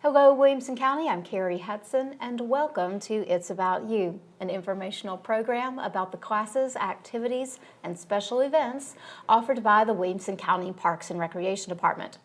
Hello, Williamson County. I'm Kerri Hudson, and welcome to It's About You, an informational program about the classes, activities, and special events offered by the Williamson County Parks and Recreation Department.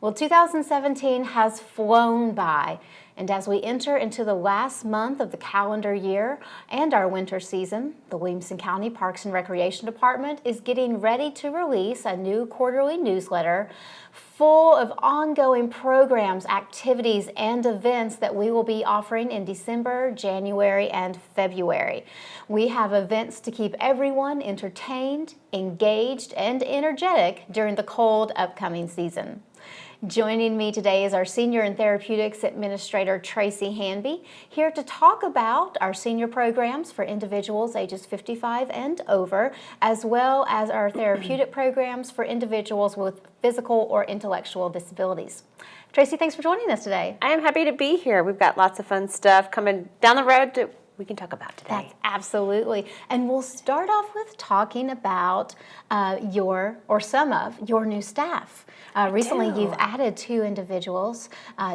Well, 2017 has flown by, and as we enter into the last month of the calendar year and our winter season, the Williamson County Parks and Recreation Department is getting ready to release a new quarterly newsletter full of ongoing programs, activities, and events that we will be offering in December, January, and February. We have events to keep everyone entertained, engaged, and energetic during the cold upcoming season. Joining me today is our Senior in Therapeutics Administrator, Traci Hamby, here to talk about our senior programs for individuals ages 55 and over, as well as our therapeutic programs for individuals with physical or intellectual disabilities. Traci, thanks for joining us today. I am happy to be here. We've got lots of fun stuff coming down the road that we can talk about today. That's absolutely. And we'll start off with talking about some of your new staff. Recently, you've added 2 individuals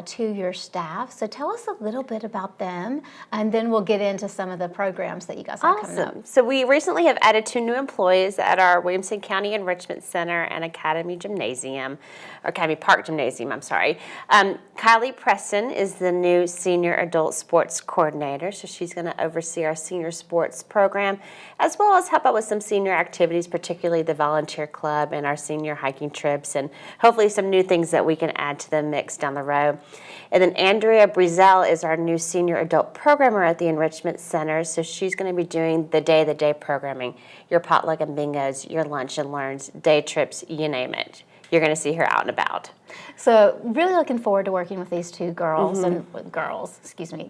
to your staff. So tell us a little bit about them, and then we'll get into some of the programs that you guys have coming up. So we recently have added 2 new employees at our Williamson County Enrichment Center and Academy Park Gymnasium, I'm sorry. Kylie Preston is the new Senior Adult Sports Coordinator, so she's going to oversee our senior sports program, as well as help out with some senior activities, particularly the volunteer club and our senior hiking trips, and hopefully some new things that we can add to the mix down the road. And then Andrea Brizel is our new senior adult programmer at the Enrichment Center, so she's going to be doing the day-to-day programming, your potluck and bingos, your lunch and learns, day trips, you name it. You're going to see her out and about. So really looking forward to working with these 2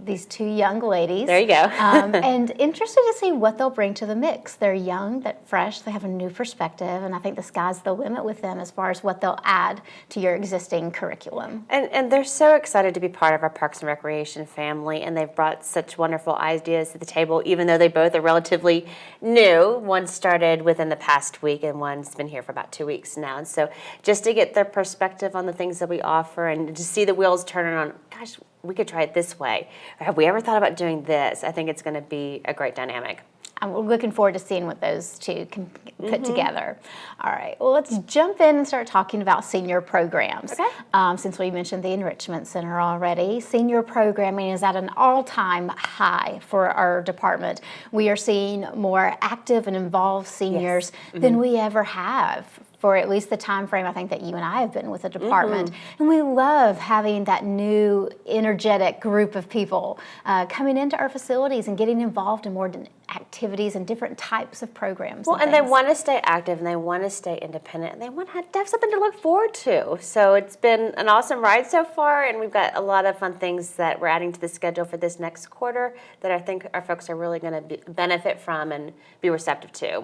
these 2 young ladies. There you go. And interested to see what they'll bring to the mix. They're young, they're fresh, they have a new perspective, and I think the sky's the limit with them as far as what they'll add to your existing curriculum. And they're so excited to be part of our Parks and Recreation family, and they've brought such wonderful ideas to the table, even though they both are relatively new. One started within the past week, and one's been here for about 2 weeks now. And so just to get their perspective on the things that we offer and to see the wheels turning on, gosh, we could try it this way. Or have we ever thought about doing this? I think it's going to be a great dynamic. I'm looking forward to seeing what those 2 can put together. All right, well, let's jump in and start talking about senior programs. Okay. Since we mentioned the Enrichment Center already, senior programming is at an all-time high for our department. We are seeing more active and involved seniors than we ever have for at least the time frame I think that you and I have been with the department. And we love having that new energetic group of people coming into our facilities and getting involved in more activities and different types of programs. Well, and they want to stay active and they want to stay independent and they want to have something to look forward to. So it's been an awesome ride so far, and we've got a lot of fun things that we're adding to the schedule for this next quarter that I think our folks are really going to benefit from and be receptive to.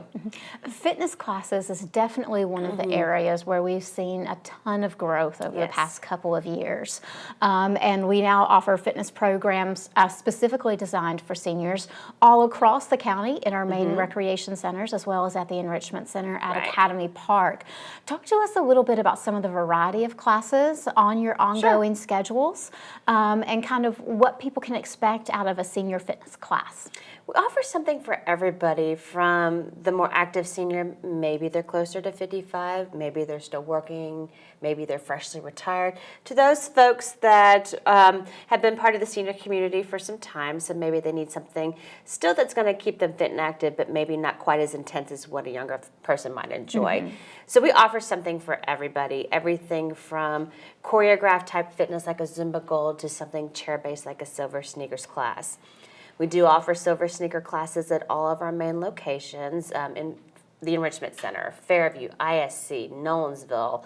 Fitness classes is definitely one of the areas where we've seen a ton of growth over the past couple of years. And we now offer fitness programs specifically designed for seniors all across the county in our main recreation centers, as well as at the Enrichment Center at Academy Park. Talk to us a little bit about some of the variety of classes on your ongoing schedules, and kind of what people can expect out of a senior fitness class. We offer something for everybody, from the more active senior, maybe they're closer to 55, maybe they're still working, maybe they're freshly retired, to those folks that have been part of the senior community for some time, so maybe they need something still that's going to keep them fit and active, but maybe not quite as intense as what a younger person might enjoy. So we offer something for everybody, everything from choreographed type fitness like a Zumba Gold to something chair-based like a Silver Sneakers class. We do offer Silver Sneaker classes at all of our main locations in the Enrichment Center, Fairview, ISC, Nolensville,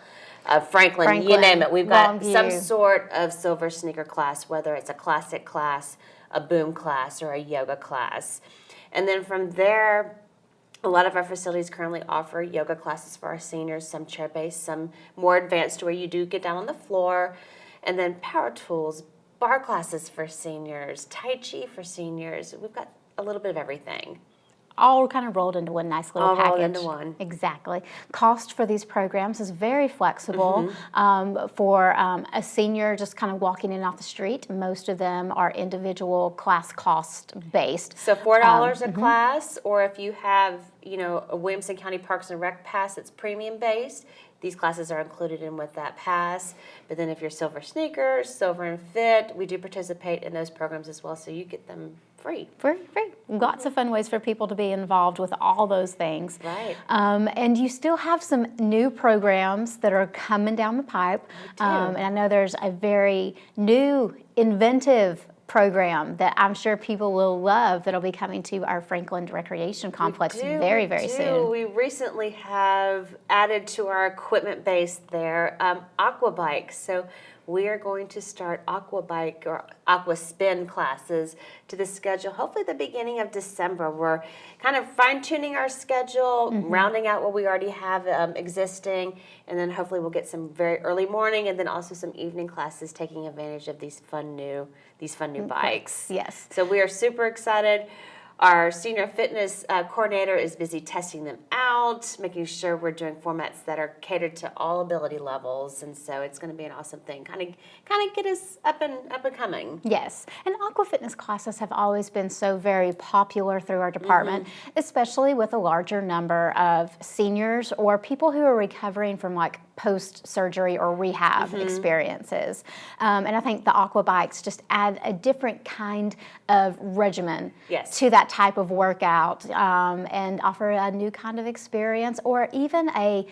Franklin, you name it. We've got some sort of Silver Sneaker class, whether it's a classic class, a boom class, or a yoga class. And then from there, a lot of our facilities currently offer yoga classes for our seniors, some chair-based, some more advanced to where you do get down on the floor, and then power tools, bar classes for seniors, Tai Chi for seniors. We've got a little bit of everything. all kind of rolled into one nice little All package. rolled into one. Exactly. Cost for these programs is very flexible. For a senior just kind of walking in off the street, most of them are individual class cost based. So $4 a class, or if you have, a Williamson County Parks and Rec pass that's premium based, these classes are included in with that pass. But then if you're Silver Sneakers, Silver and Fit, we do participate in those programs as well, so you get them free. Free. Lots of fun ways for people to be involved with all those things. Right. And you still have some new programs that are coming down the pipe. And I know there's a very new, inventive program that I'm sure people will love that'll be coming to our Franklin Recreation Complex very, very soon. We recently have added to our equipment base there aqua bikes. So we are going to start aqua bike or aqua spin classes to the schedule, hopefully the beginning of December. We're kind of fine-tuning our schedule, rounding out what we already have existing, and then hopefully we'll get some very early morning and then also some evening classes taking advantage of these fun new bikes. Yes. So we are super excited. Our senior fitness coordinator is busy testing them out, making sure we're doing formats that are catered to all ability levels, and so it's going to be an awesome thing. Kind of get us up and coming. Yes, and Aqua Fitness classes have always been so very popular through our department, especially with a larger number of seniors or people who are recovering from like post-surgery or rehab experiences. And I think the aqua bikes just add a different kind of regimen to that type of workout and offer a new kind of experience or even a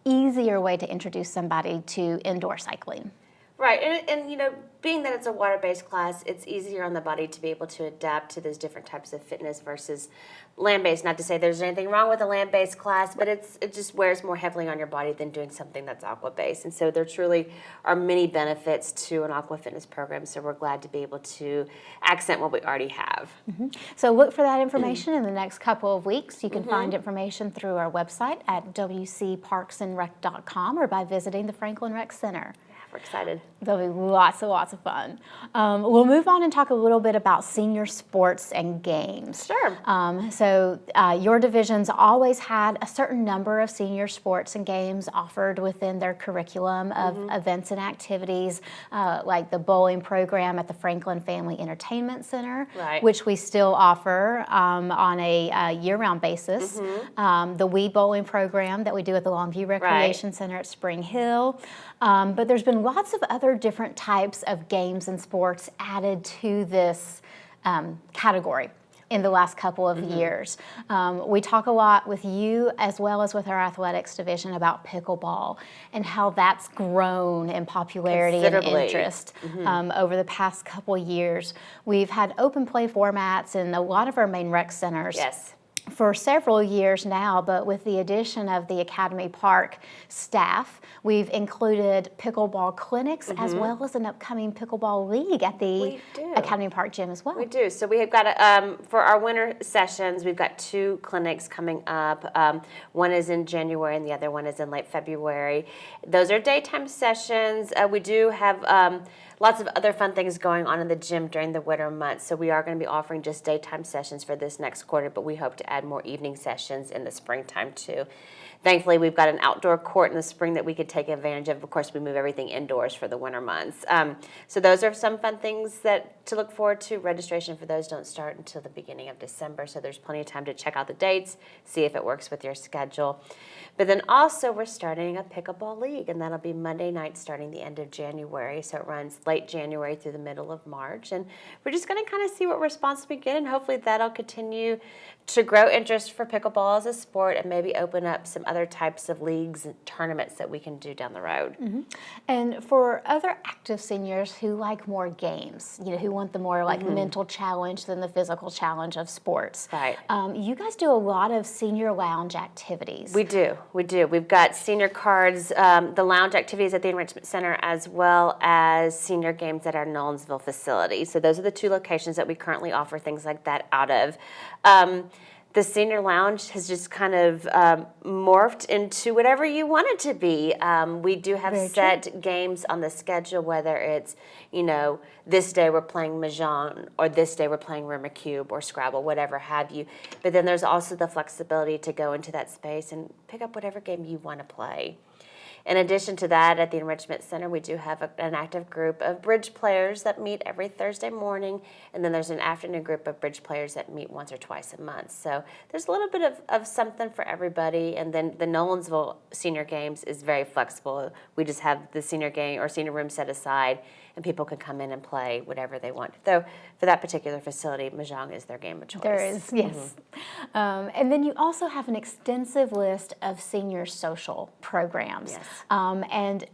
easier way to introduce somebody to indoor cycling. Right, and being that it's a water-based class, it's easier on the body to be able to adapt to those different types of fitness versus land-based. Not to say there's anything wrong with a land-based class, but it just wears more heavily on your body than doing something that's aqua-based. And so there truly are many benefits to an aqua fitness program, so we're glad to be able to accent what we already have. So look for that information in the next couple of weeks. You can find information through our website at wcparksandrec.com or by visiting the Franklin Rec Center. We're excited. There'll be lots of fun. We'll move on and talk a little bit about senior sports and games. Sure. So your division's always had a certain number of senior sports and games offered within their curriculum of events and activities, like the bowling program at the Franklin Family Entertainment Center, which we still offer on a year-round basis. The Wii bowling program that we do at the Longview Recreation Center at Spring Hill. But there's been lots of other different types of games and sports added to this category in the last couple of years. We talk a lot with you as well as with our athletics division about pickleball and how that's grown in popularity and interest over the past couple years. We've had open play formats in a lot of our main rec centers. For several years now, but with the addition of the Academy Park staff, we've included pickleball clinics as well as an upcoming pickleball league at the Academy Park gym as well. We do. So we have got, for our winter sessions, we've got 2 clinics coming up. One is in January and the other one is in late February. Those are daytime sessions. We do have lots of other fun things going on in the gym during the winter months. So we are going to be offering just daytime sessions for this next quarter, but we hope to add more evening sessions in the springtime too. Thankfully, we've got an outdoor court in the spring that we could take advantage of. Of course, we move everything indoors for the winter months. So those are some fun things to look forward to. Registration for those don't start until the beginning of December, so there's plenty of time to check out the dates, see if it works with your schedule. But then also we're starting a pickleball league, and that'll be Monday night starting the end of January. So it runs late January through the middle of March. And we're just going to kind of see what response we get, and hopefully that'll continue to grow interest for pickleball as a sport and maybe open up some other types of leagues and tournaments that we can do down the road. And for other active seniors who like more games, who want the more like mental challenge than the physical challenge of sports. You guys do a lot of senior lounge activities. We do. We've got senior cards, the lounge activities at the Enrichment Center, as well as senior games at our Nolensville facility. So those are the 2 locations that we currently offer things like that out of. the senior lounge has just kind of morphed into whatever you want it to be. We do have Very set games on the schedule, whether it's, this day we're playing Mahjong, or this day we're playing Rumor Cube or Scrabble, whatever have you. But then there's also the flexibility to go into that space and pick up whatever game you want to play. In addition to that, at the Enrichment Center, we do have an active group of bridge players that meet every Thursday morning, and then there's an afternoon group of bridge players that meet once or twice a month. So there's a little bit of something for everybody, and then the Nolensville Senior Games is very flexible. We just have the senior game or senior room set aside, and people can come in and play whatever they want. Though for that particular facility, Mahjong is their game of choice. There is, yes. And then you also have an extensive list of senior social programs. Yes. And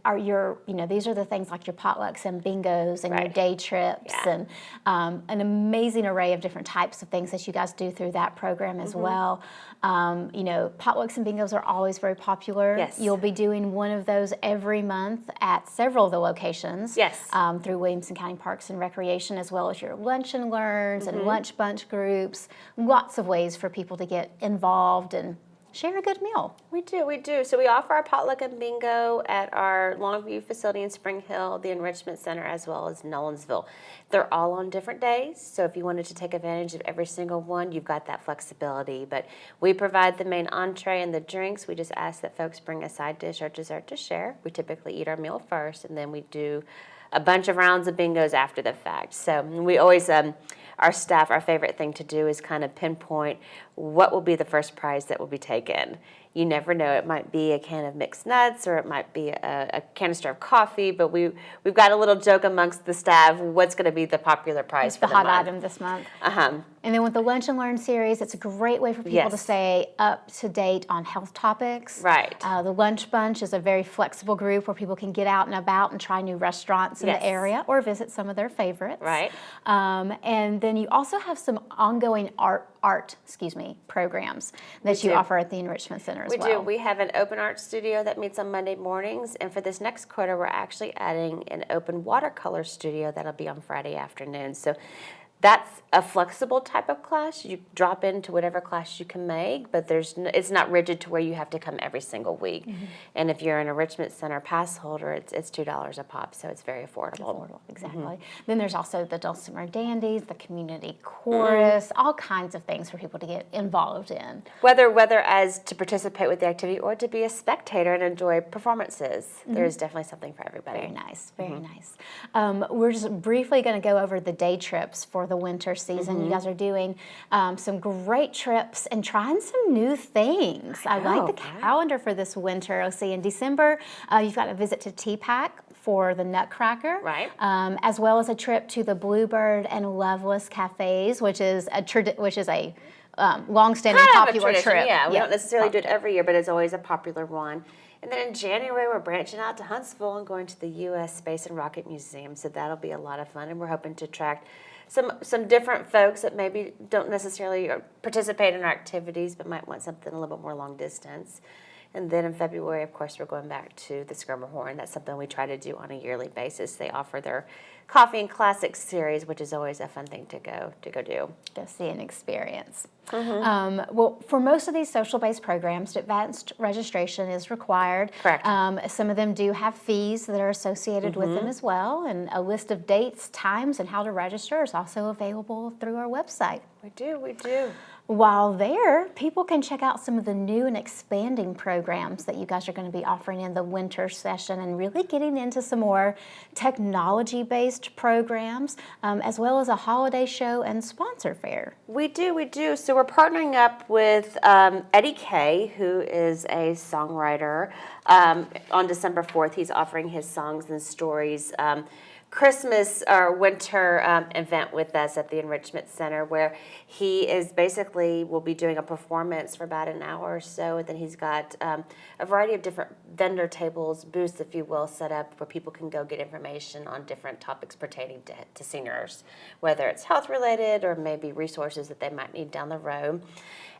these are the things like your potlucks and bingos and your Right. day trips Yeah. and an amazing array of different types of things that you guys do through that program as well. Potlucks and bingos are always very popular. Yes. You'll be doing one of those every month at several of the locations. Yes. Through Williamson County Parks and Recreation, as well as your lunch and learns and lunch bunch groups. Lots of ways for people to get involved and share a good meal. We do. So we offer our potluck and bingo at our Longview facility in Spring Hill, the Enrichment Center, as well as Nolensville. They're all on different days, so if you wanted to take advantage of every single one, you've got that flexibility. But we provide the main entree and the drinks. We just ask that folks bring a side dish or dessert to share. We typically eat our meal first, and then we do a bunch of rounds of bingos after the fact. So we always, our staff, our favorite thing to do is kind of pinpoint what will be the first prize that will be taken. You never know. It might be a can of mixed nuts, or it might be a canister of coffee, but we've got a little joke amongst the staff, what's going to be the popular prize for The hot month. item this month. Uh-huh. And then with the Lunch and Learn series, it's a great way for people to Yes. stay up to date on health topics. Right. The Lunch Bunch is a very flexible group where people can get out and about and try new restaurants in Yes. the area or visit some of their favorites. Right. And then you also have some ongoing art programs that you do. offer at the Enrichment Center as We well. do. We have an open art studio that meets on Monday mornings, and for this next quarter, we're actually adding an open watercolor studio that'll be on Friday afternoon. So that's a flexible type of class. You drop into whatever class you can make, but it's not rigid to where you have to come every single week. And if you're an Enrichment Center pass holder, it's $2 a pop, so it's very affordable. Exactly. Then there's also the Dulcimer Dandies, the community chorus, all kinds of things for people to get involved in. Whether as to participate with the activity or to be a spectator and enjoy performances, there's definitely something for everybody. Very nice, very nice. We're just briefly going to go over the day trips for the winter season. You guys are doing some great trips and trying some new things. I like the calendar for this winter. Let's see, in December, you've got a visit to TPAC for the Nutcracker, Right. As well as a trip to the Bluebird and Loveless Cafes, which is a long-standing Kind of a popular tradition, trip. yeah. We don't necessarily do it every year, but it's always a popular one. And then in January, we're branching out to Huntsville and going to the U.S. Space and Rocket Museum, so that'll be a lot of fun, and we're hoping to attract some different folks that maybe don't necessarily participate in our activities, but might want something a little bit more long distance. And then in February, of course, we're going back to the Skirmerhorn. That's something we try to do on a yearly basis. They offer their Coffee and Classics series, which is always a fun thing to go do. Go see and experience. Well, for most of these social-based programs, advanced registration is required. Correct. Some of them do have fees that are associated with them as well, and a list of dates, times, and how to register is also available through our website. We do. While there, people can check out some of the new and expanding programs that you guys are going to be offering in the winter session and really getting into some more technology-based programs, as well as a holiday show and sponsor fair. We do. So we're partnering up with Eddie Kay, who is a songwriter. On December 4th, he's offering his songs and stories Christmas or winter event with us at the Enrichment Center, where he is basically will be doing a performance for about an hour or so, and then he's got a variety of different vendor tables, booths, if you will, set up where people can go get information on different topics pertaining to seniors, whether it's health related or maybe resources that they might need down the road.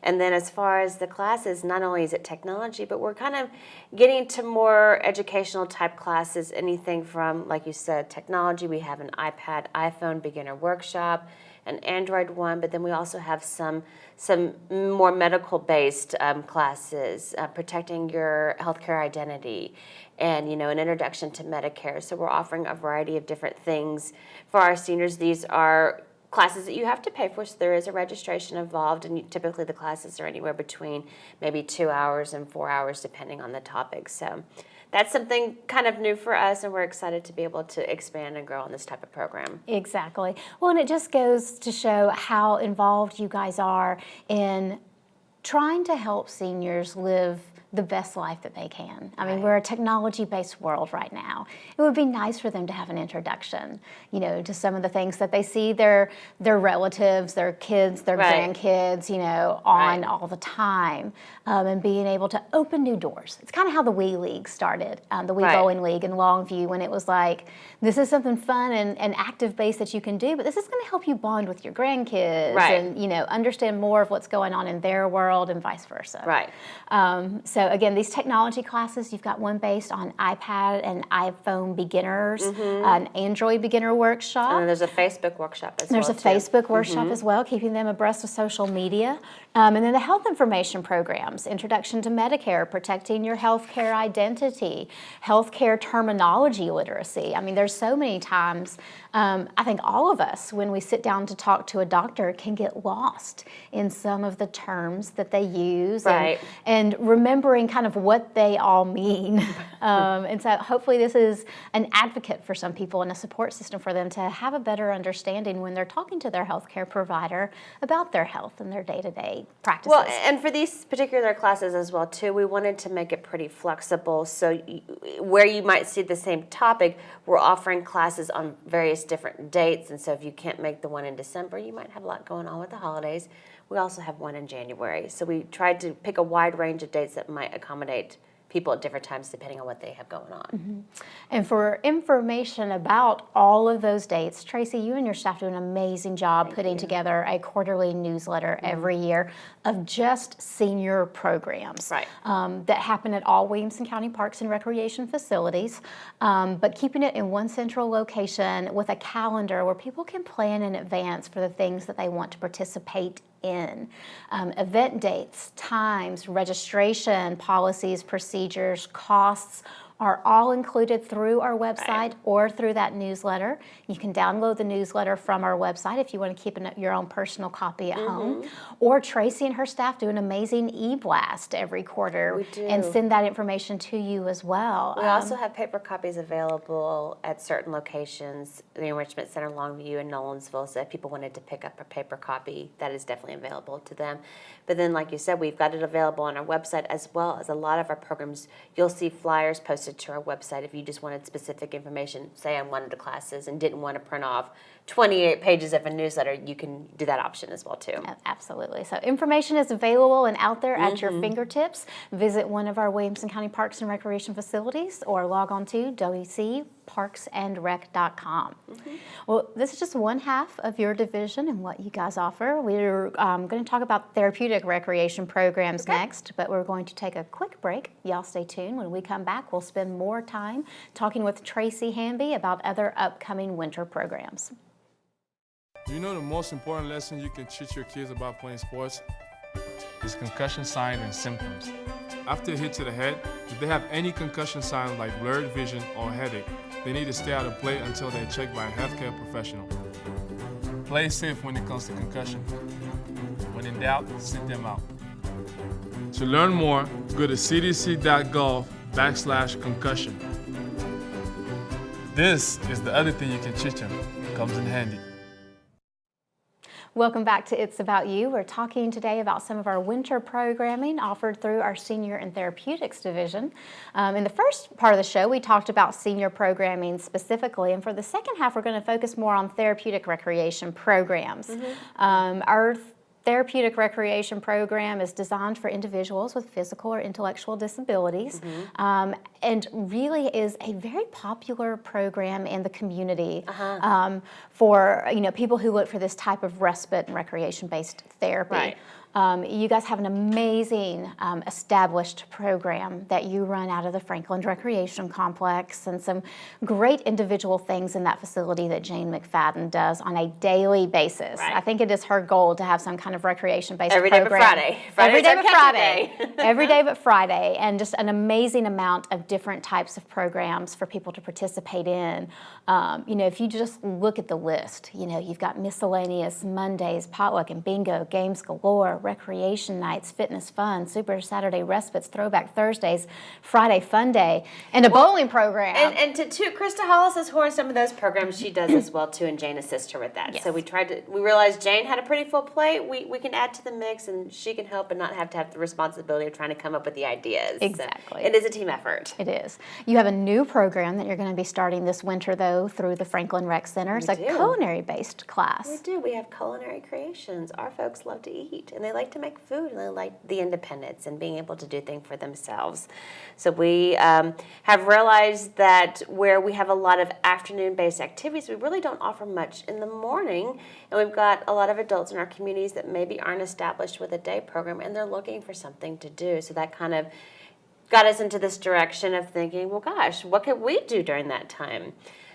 And then as far as the classes, not only is it technology, but we're kind of getting to more educational type classes, anything from, like you said, technology, technology. We have an iPad, iPhone beginner workshop, an Android one, but then we also have some more medical-based classes, protecting your healthcare identity, and an introduction to Medicare. So we're offering a variety of different things for our seniors. These are classes that you have to pay for, so there is a registration involved, and typically the classes are anywhere between maybe 2 hours and 4 hours, depending on the topic. So that's something kind of new for us, and we're excited to be able to expand and grow on this type of program. Exactly. Well, and it just goes to show how involved you guys are in trying to help seniors live the best life that they can. I mean, we're a technology-based world right now. It would be nice for them to have an introduction, to some of the things that they see their relatives, their kids, their grandkids, on all the time, and being able to open new doors. It's kind of how the Wii League started, the Wii Bowling League in Longview, when it was like, this is something fun and active-based that you can do, but this is going to help you bond with your grandkids and, understand more of what's going on in their world and vice versa. Right. So again, these technology classes, you've got one based on iPad and iPhone beginners, an Android beginner workshop. And then there's a Facebook workshop as well. There's a Facebook workshop as well, keeping them abreast of social media. And then the health information programs, Introduction to Medicare, Protecting Your Healthcare Identity, Healthcare Terminology Literacy. I mean, there's so many times, I think all of us, when we sit down to talk to a doctor, can get lost in some of the terms that they use and remembering kind of what they all mean. And so hopefully this is an advocate for some people and a support system for them to have a better understanding when they're talking to their healthcare provider about their health and their day-to-day practices. Well, and for these particular classes as well, too, we wanted to make it pretty flexible. So where you might see the same topic, we're offering classes on various different dates. And so if you can't make the one in December, you might have a lot going on with the holidays. We also have one in January. So we tried to pick a wide range of dates that might accommodate people at different times depending on what they have going on. And for information about all of those dates, Traci, you and your staff do an amazing job putting together a quarterly newsletter every year of just senior programs that happen at all Williamson County parks and recreation facilities, but keeping it in one central location with a calendar where people can plan in advance for the things that they want to participate in. Event dates, times, registration, policies, procedures, costs are all included through our website or through that newsletter. You can download the newsletter from our website if you want to keep your own personal copy at home. Or Traci and her staff do an amazing e-blast every quarter and send that information to you as well. We also have paper copies available at certain locations, the Enrichment Center, Longview, and Nolensville, so if people wanted to pick up a paper copy, that is definitely available to them. But then, like you said, we've got it available on our website as well as a lot of our programs. You'll see flyers posted to our website if you just wanted specific information. Say I wanted the classes and didn't want to print off 28 pages of a newsletter, you can do that option as well too. Absolutely. So information is available and out there at your fingertips. Visit one of our Williamson County Parks and Recreation facilities or log on to wcparksandrec.com. Well, this is just one half of your division and what you guys offer. We're going to talk about therapeutic recreation programs next, but we're going to take a quick break. Y'all stay tuned. When we come back, we'll spend more time talking with Traci Hamby about other upcoming winter programs. Do you know the most important lesson you can teach your kids about playing sports? Is concussion signs and symptoms. After a hit to the head, if they have any concussion signs like blurred vision or headache, they need to stay out of play until they're checked by a healthcare professional. Play safe when it comes to concussion. When in doubt, sit them out. To learn more, go to cdc.gov/concussion. This is the other thing you can teach them. Comes in handy. Welcome back to It's About You. We're talking today about some of our winter programming offered through our Senior and Therapeutics division. In the first part of the show, we talked about senior programming specifically, and for the second half, we're going to focus more on therapeutic recreation programs. Our Therapeutic recreation program is designed for individuals with physical or intellectual disabilities, and really is a very popular program in the community for people who look for this type of respite and recreation-based therapy. You guys have an amazing established program that you run out of the Franklin Recreation Complex, and some great individual things in that facility that Jane McFadden does on a daily basis. Right. I think it is her goal to have some kind of recreation-based Every day program. but Friday. Every Friday's day our but catch-up Friday. day. Every day but Friday, and just an amazing amount of different types of programs for people to participate in. If you just look at the list, you've got miscellaneous Mondays, potluck and bingo, games galore, recreation nights, fitness fun, Super Saturday respites, throwback Thursdays, Friday fun day, and a bowling program. And to toot Krista Hollis's horn, some of those programs she does as well too, and Jane assists her with that. Yes. So we realized Jane had a pretty full plate. We can add to the mix, and she can help and not have to have the responsibility of trying to come up with the ideas. Exactly. So it is a team effort. It is. You have a new program that you're going to be starting this winter, though, through the Franklin Rec Center. It's a culinary-based class. We do. We have culinary creations. Our folks love to eat, and they like to make food, and they like the independence and being able to do things for themselves. So we have realized that where we have a lot of afternoon-based activities, we really don't offer much in the morning, and we've got a lot of adults in our communities that maybe aren't established with a day program, and they're looking for something to do. So that kind of got us into this direction of thinking, well, gosh, what could we do during that time?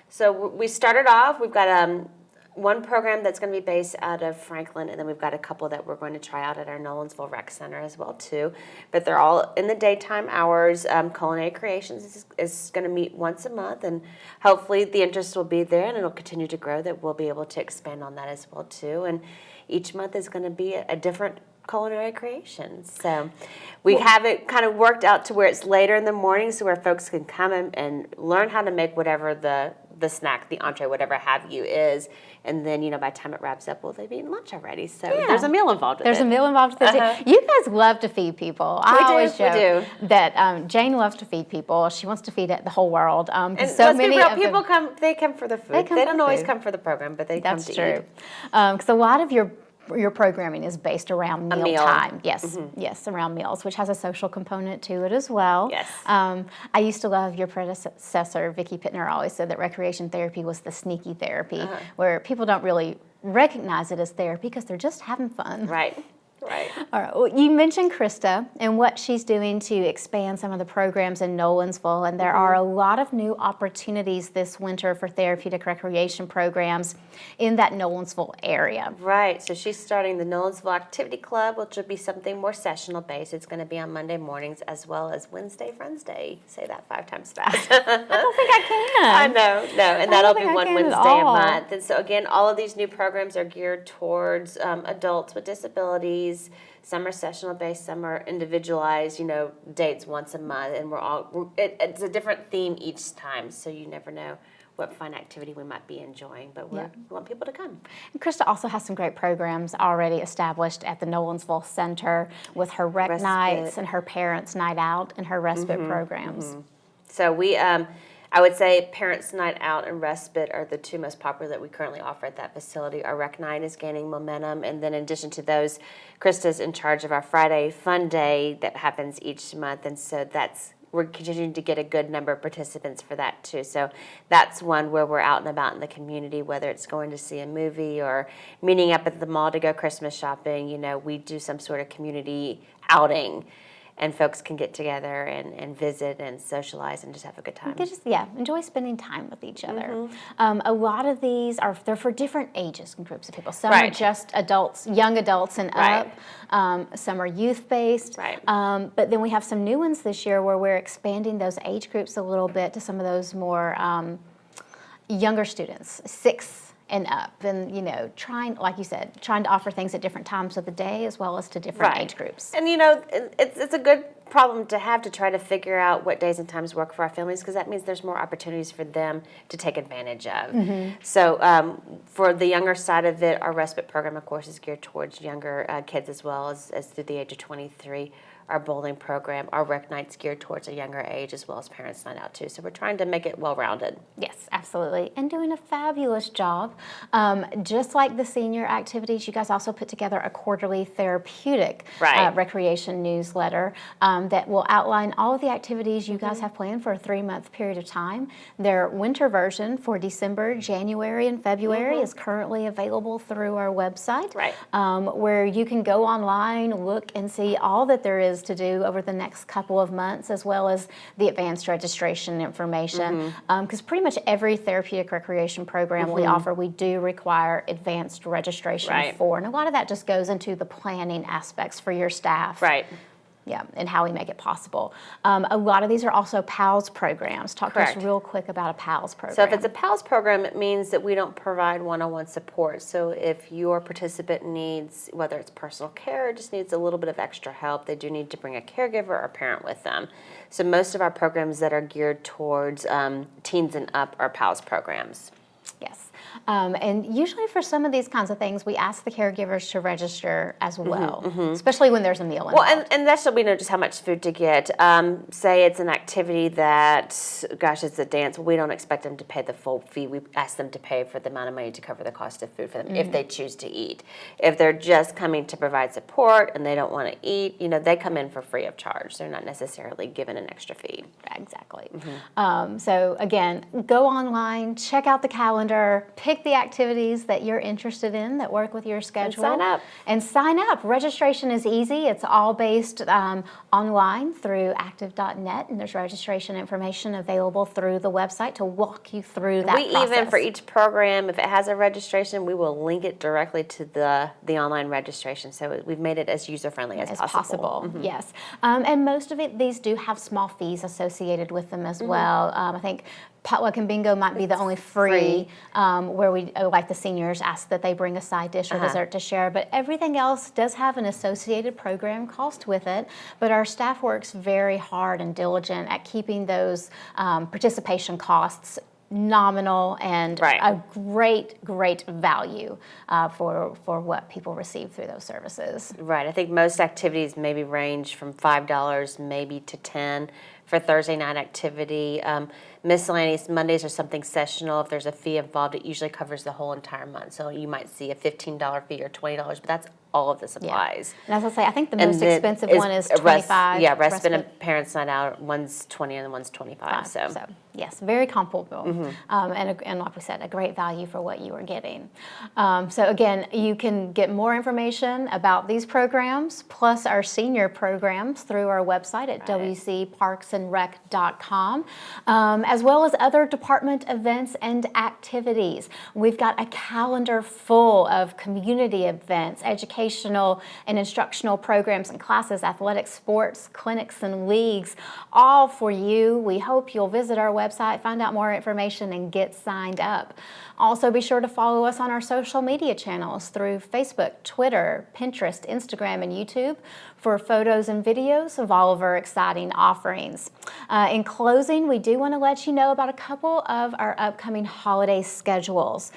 So we started off, we've got one program that's going to be based out of Franklin, and then we've got a couple that we're going to try out at our Nolensville Rec Center as well, too. But they're all in the daytime hours. Culinary Creations is going to meet once a month, and hopefully the interest will be there, and it'll continue to grow, that we'll be able to expand on that as well, too. And each month is going to be a different culinary creation. So we have it kind of worked out to where it's later in the morning, so where folks can come and learn how to make whatever the snack, the entree, whatever have you is. And then, by the time it wraps up, well, they've eaten lunch already. So there's a meal involved with it. There's a meal involved with it, too. You guys love to feed people. I always joke that Jane loves to feed people. She wants to feed the whole world. And so many people come for the food. They don't always come for the program, but they come to eat. That's true. Because a lot of your programming is based around meal time. Yes, yes, around meals, which has a social component to it as well. Yes. I used to love your predecessor, Vicki Pittner, always said that recreation therapy was the sneaky therapy, where people don't really recognize it as therapy because they're just having fun. Right. Right. All right. Well, you mentioned Krista and what she's doing to expand some of the programs in Nolensville, and there are a lot of new opportunities this winter for therapeutic recreation programs in that Nolensville area. Right. So she's starting the Nolensville Activity Club, which will be something more sessional based. It's going to be on Monday mornings as well as Wednesday Friends Day. Say that 5 times fast. I don't think I can. I know, no, and that'll be one Wednesday a all. month. And so again, all of these new programs are geared towards adults with disabilities. Some are sessional based, some are individualized, dates once a month, and it's a different theme each time, so you never know what fun activity we might be enjoying, but we want people to come. And Krista also has some great programs already established at the Nolensville Center with her rec nights and her parents' night out and her respite programs. So we, I would say Parents' Night Out and Respite are the two most popular that we currently offer at that facility. Our Rec Night is gaining momentum, and then in addition to those, Krista's in charge of our Friday Fun Day that happens each month, and so we're continuing to get a good number of participants for that too. So that's one where we're out and about in the community, whether it's going to see a movie or meeting up at the mall to go Christmas shopping. We do some sort of community outing, and folks can get together and visit and socialize and just have a good time. Enjoy spending time with each other. A lot of these they're for different ages and groups of people. Some are just adults, young adults and up. Some are youth-based. Right. But then we have some new ones this year where we're expanding those age groups a little bit to some of those more younger students, 6 and up, and trying, like you said, trying to offer things at different times of the day as well as to different age groups. And it's a good problem to have, to try to figure out what days and times work for our families, because that means there's more opportunities for them to take advantage of. So for the younger side of it, our respite program, of course, is geared towards younger kids as well as through the age of 23. our bowling program, our rec nights geared towards a younger age, as well as parents' night out too. So we're trying to make it well-rounded. Yes, absolutely. And doing a fabulous job. Just like the senior activities, you guys also put together a quarterly Therapeutic recreation newsletter that will outline all of the activities you guys have planned for a 3-month period of time. Their winter version for December, January, and February is currently available through our website, where you can go online, look and see all that there is to do over the next couple of months, as well as the advanced registration information. Because pretty much every therapeutic recreation program we offer, we do require advanced registration for. And a lot of that just goes into the planning aspects for your staff. Yeah, and how we make it possible. A lot of these are also PALS programs. Talk to us real quick about a PALS program. So if it's a PALS program, it means that we don't provide one-on-one support. So if your participant needs, whether it's personal care or just needs a little bit of extra help, they do need to bring a caregiver or parent with them. So most of our programs that are geared towards teens and up are PALS programs. Yes. And usually for some of these kinds of things, we ask the caregivers to register as well, especially when there's a meal involved. Well, and that's so we know just how much food to get. Say it's an activity that, gosh, it's a dance. We don't expect them to pay the full fee. We ask them to pay for the amount of money to cover the cost of food for them if they choose to eat. If they're just coming to provide support and they don't want to eat, they come in for free of charge. They're not necessarily given an extra fee. Exactly. So again, go online, check out the calendar, pick the activities that you're interested in that work with your schedule. And sign up. Registration is easy. It's all based online through active.net, and there's registration information available through the website to walk you through that process. Even for each program, if it has a registration, we will link it directly to the online registration. So we've made it as user-friendly as possible. Yes. And most of these do have small fees associated with them as well. I think potluck and bingo might be the only free. Where we, like the seniors, ask that they bring a side dish or dessert to share. But everything else does have an associated program cost with it. But our staff works very hard and diligent at keeping those participation costs nominal and a great value for what people receive through those services. Right. I think most activities maybe range from $5 maybe to $10 for Thursday night activity. Miscellaneous Mondays are something sessional. If there's a fee involved, it usually covers the whole entire month. So you might see a $15 fee or $20, but that's all of the supplies. And as I say, I think the most expensive one is $25. Respite and Parents Night Out, one's $20 and one's $25. So yes, very comparable. And like we said, a great value for what you are getting. So again, you can get more information about these programs, plus our senior programs, through our website at wcparksandrec.com, as well as other department events and activities. We've got a calendar full of community events, educational and instructional programs and classes, athletics, sports, clinics, and leagues, all for you. We hope you'll visit our website, find out more information, and get signed up. Also, be sure to follow us on our social media channels through Facebook, Twitter, Pinterest, Instagram, and YouTube for photos and videos of all of our exciting offerings. In closing, we do want to let you know about a couple of our upcoming holiday schedules.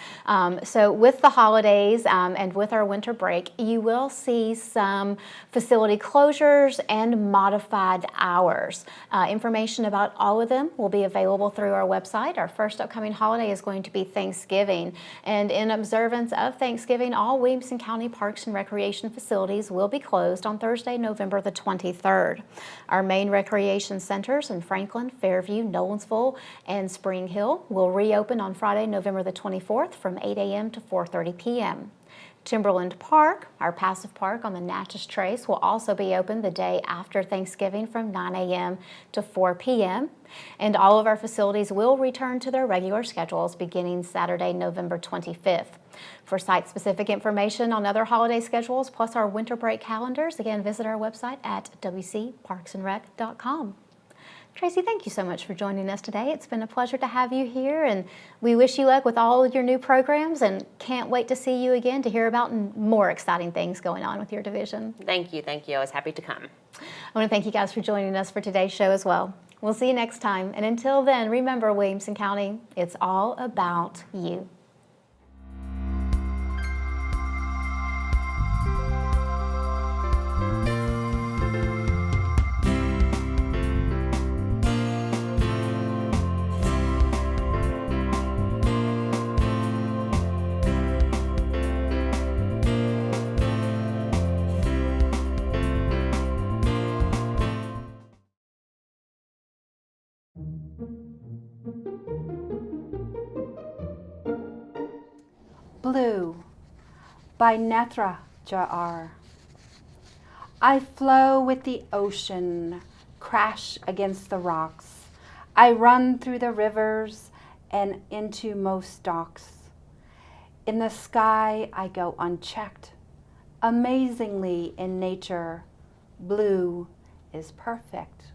So with the holidays and with our winter break, you will see some facility closures and modified hours. Information about all of them will be available through our website. Our first upcoming holiday is going to be Thanksgiving. And in observance of Thanksgiving, all Williamson County Parks and Recreation facilities will be closed on Thursday, November the 23rd. Our main recreation centers in Franklin, Fairview, Nolensville, and Spring Hill will reopen on Friday, November the 24th from 8 a.m. to 4:30 p.m. Timberland Park, our passive park on the Natchez Trace, will also be open the day after Thanksgiving from 9 a.m. to 4 p.m. And all of our facilities will return to their regular schedules beginning Saturday, November 25th. For site-specific information on other holiday schedules, plus our winter break calendars, again, visit our website at wcparksandrec.com. Traci, thank you so much for joining us today. It's been a pleasure to have you here, and we wish you luck with all of your new programs and can't wait to see you again to hear about more exciting things going on with your division. Thank you. I was happy to come. I want to thank you guys for joining us for today's show as well. We'll see you next time, and until then, remember, Williamson County, it's all about you. Blue by Netra Jaar. I flow with the ocean, crash against the rocks. I run through the rivers and into most docks. In the sky I go unchecked. Amazingly in nature, blue is perfect.